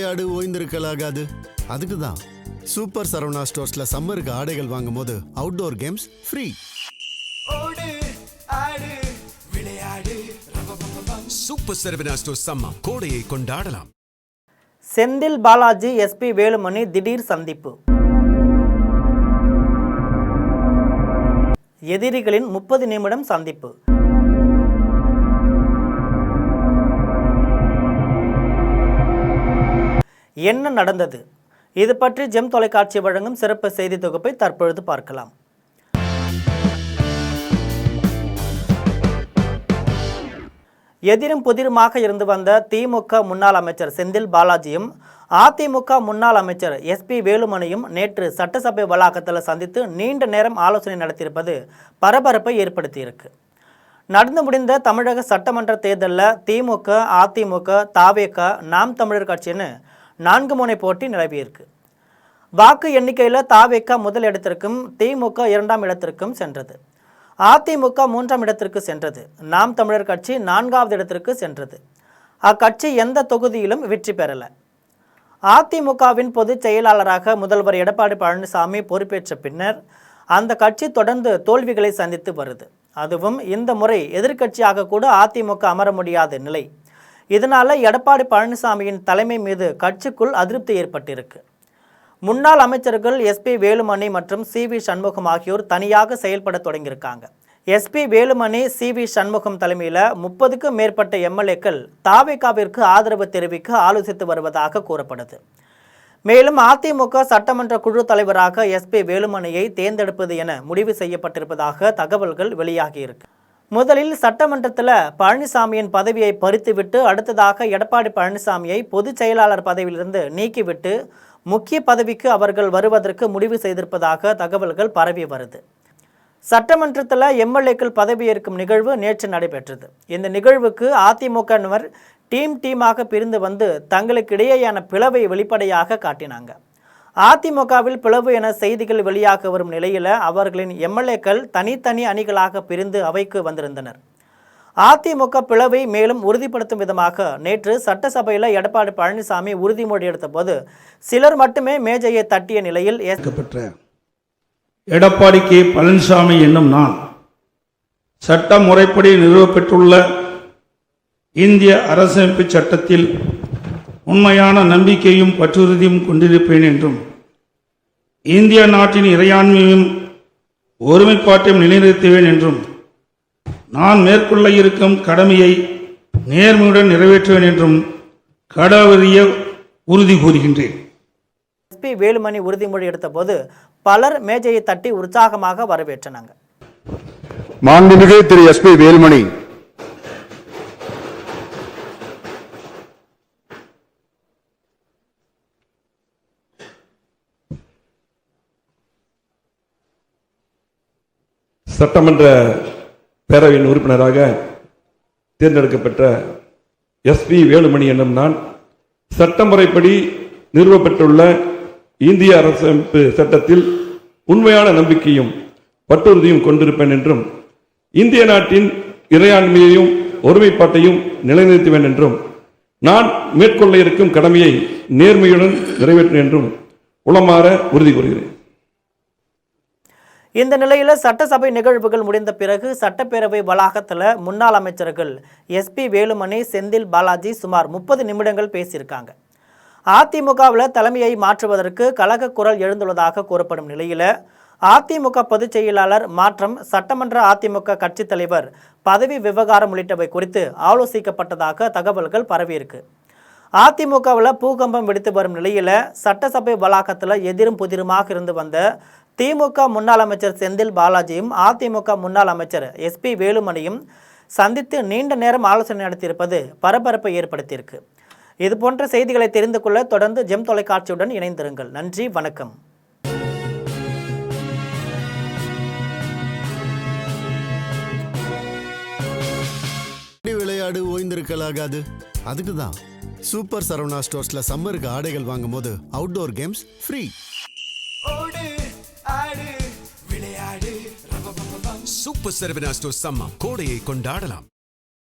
விளையாடு ஓய்ந்திருக்கலாகாது. அதுக்கு தான் சூப்பர் சரவணா ஸ்டோர்ஸ்ல சம்மருக்கு ஆடைகள் வாங்கும் போது outdoor games free. Super Saravana stores summer கோடையை கொண்டாடலாம். செந்தில் பாலாஜி எஸ்பி வேலுமணி திடீர் சந்திப்பு. எதிரிகளின் 30 நிமிடம் சந்திப்பு. என்ன நடந்தது? இது பற்றி ஜெம் தொலைக்காட்சி வழங்கும் சிறப்பு செய்தி தொகுப்பை தற்பொழுது பார்க்கலாம். எதிரும் புதிருமாக இருந்து வந்த திமுக முன்னாள் அமைச்சர் செந்தில் பாலாஜியும் அதிமுக முன்னாள் அமைச்சர் எஸ்பி வேலுமணியும் நேற்று சட்டசபை வளாகத்தில் சந்தித்து நீண்ட நேரம் ஆலோசனை நடத்தியிருப்பது பரபரப்பை ஏற்படுத்தியிருக்கு. நடந்து முடிந்த தமிழக சட்டமன்ற தேர்தலில் திமுக, அதிமுக, தவேக, நாம் தமிழர் கட்சின்னு 4 முனை போட்டி நிலவியிருக்கு. வாக்கு எண்ணிக்கையில் தவேக முதல் இடத்திற்கும் திமுக 2ஆம் இடத்திற்கும் சென்றது. அதிமுக 3ஆம் இடத்திற்கு சென்றது. நாம் தமிழர் கட்சி 4வது இடத்திற்கு சென்றது. அக்கட்சி எந்த தொகுதியிலும் வெற்றி பெறலை. அதிமுகவின் பொதுச் செயலாளராக முதல்வர் எடப்பாடி பழனிசாமி பொறுப்பேற்ற பின்னர் அந்த கட்சி தொடர்ந்து தோல்விகளை சந்தித்து வருது. அதுவும் இந்த முறை எதிர்க்கட்சியாக கூட அதிமுக அமர முடியாத நிலை. இதனால எடப்பாடி பழனிசாமியின் தலைமை மீது கட்சிக்குள் அதிருப்தி ஏற்பட்டிருக்கு. முன்னாள் அமைச்சர்கள் எஸ்பி வேலுமணி மற்றும் CV சண்முகம் ஆகியோர் தனியாக செயல்பட தொடங்கியிருக்காங்க. எஸ்பி வேலுமணி, CV சண்முகம் தலைமையில் 30க்கும் மேற்பட்ட எம்எல்ஏக்கள் தவேகாவிற்கு ஆதரவு தெரிவிக்க ஆலோசித்து வருவதாக கூறப்படுது. மேலும் அதிமுக சட்டமன்ற குழு தலைவராக எஸ்பி வேலுமணியை தேர்ந்தெடுப்பது என முடிவு செய்யப்பட்டிருப்பதாக தகவல்கள் வெளியாகியிருக்கு. முதலில் சட்டமன்றத்தில் பழனிசாமியின் பதவியை பறித்துவிட்டு அடுத்ததாக எடப்பாடி பழனிசாமியை பொதுச் செயலாளர் பதவியிலிருந்து நீக்கிவிட்டு முக்கிய பதவிக்கு அவர்கள் வருவதற்கு முடிவு செய்திருப்பதாக தகவல்கள் பரவி வருது. சட்டமன்றத்தில் எம்எல்ஏக்கள் பதவியேற்கும் நிகழ்வு நேற்று நடைபெற்றது. இந்த நிகழ்வுக்கு அதிமுகவினர் டீமாக பிரிந்து வந்து தங்களுக்கிடையேயான பிளவை வெளிப்படையாக காட்டினாங்க. அதிமுகவில் பிளவு என செய்திகள் வெளியாக வரும் நிலையில் அவர்களின் எம்எல்ஏக்கள் தனித்தனி அணிகளாக பிரிந்து அவைக்கு வந்திருந்தனர். அதிமுக பிளவை மேலும் உறுதிப்படுத்தும் விதமாக நேற்று சட்டசபையில் எடப்பாடி பழனிசாமி உறுதிமொழி எடுத்த போது சிலர் மட்டுமே மேஜையை தட்டிய நிலையில் எடப்பாடி கே பழனிசாமி என்னும் நான் சட்ட முறைப்படி நிறுவப்பெற்றுள்ள இந்திய அரசமைப்பு சட்டத்தில் உண்மையான நம்பிக்கையும் பற்றுறுதியும் கொண்டிருப்பேன் என்றும் இந்திய நாட்டின் இறையாண்மையும் ஒருமைப்பாட்டையும் நிலைநிறுத்துவேன் என்றும் நான் மேற்கொள்ள இருக்கும் கடமையை நேர்மையுடன் நிறைவேற்றுவேன் என்றும் கடவுளிய உறுதி கூறுகின்றேன். எஸ்பி வேலுமணி உறுதிமொழி எடுத்த போது பலர் மேஜையை தட்டி உற்சாகமாக வரவேற்றனர். மாண்புமிகு திரு எஸ்பி வேலுமணி சட்டமன்ற பேரவையின் உறுப்பினராக தேர்ந்தெடுக்கப்பட்ட எஸ்பி வேலுமணி என்னும் நான் சட்டமுறைப்படி நிறுவப்பட்டுள்ள இந்திய அரசமைப்பு சட்டத்தில் உண்மையான நம்பிக்கையும் பற்றுறுதியும் கொண்டிருப்பேன் என்றும் இந்திய நாட்டின் இறையாண்மையையும் ஒருமைப்பாட்டையும் நிலைநிறுத்துவேன் என்றும் நான் மேற்கொள்ள இருக்கும் கடமையை நேர்மையுடன் நிறைவேற்றுவேன் என்றும் உளமாற உறுதி கூறுகிறேன். இந்த நிலையில் சட்டசபை நிகழ்வுகள் முடிந்த பிறகு சட்டப்பேரவை வளாகத்தில் முன்னாள் அமைச்சர்கள் எஸ்பி வேலுமணி, செந்தில் பாலாஜி சுமார் 30 நிமிடங்கள் பேசியிருக்காங்க. அதிமுகவில் தலைமையை மாற்றுவதற்கு கலக குரல் எழுந்துள்ளதாக கூறப்படும் நிலையில் அதிமுக பொதுச் செயலாளர் மாற்றம், சட்டமன்ற அதிமுக கட்சித் தலைவர் பதவி விவகாரம் உள்ளிட்டவை குறித்து ஆலோசிக்கப்பட்டதாக தகவல்கள் பரவியிருக்கு. அதிமுகவில் பூகம்பம் வெடித்து வரும் நிலையில் சட்டசபை வளாகத்தில் எதிரும் புதிருமாக இருந்து வந்த திமுக முன்னாள் அமைச்சர் செந்தில் பாலாஜியும் அதிமுக முன்னாள் அமைச்சர் எஸ்பி வேலுமணியும் சந்தித்து நீண்ட நேரம் ஆலோசனை நடத்தியிருப்பது பரபரப்பை ஏற்படுத்தியிருக்கு. இது போன்ற செய்திகளை தெரிந்து கொள்ள தொடர்ந்து ஜெம் தொலைக்காட்சியுடன் இணைந்திருங்கள். நன்றி, வணக்கம். விளையாடு ஓய்ந்திருக்கலாகாது. அதுக்கு தான் சூப்பர் சரவணா ஸ்டோர்ஸ்ல சம்மருக்கு ஆடைகள் வாங்கும் போது outdoor games free. Super Saravana stores summer கோடையை கொண்டாடலாம்.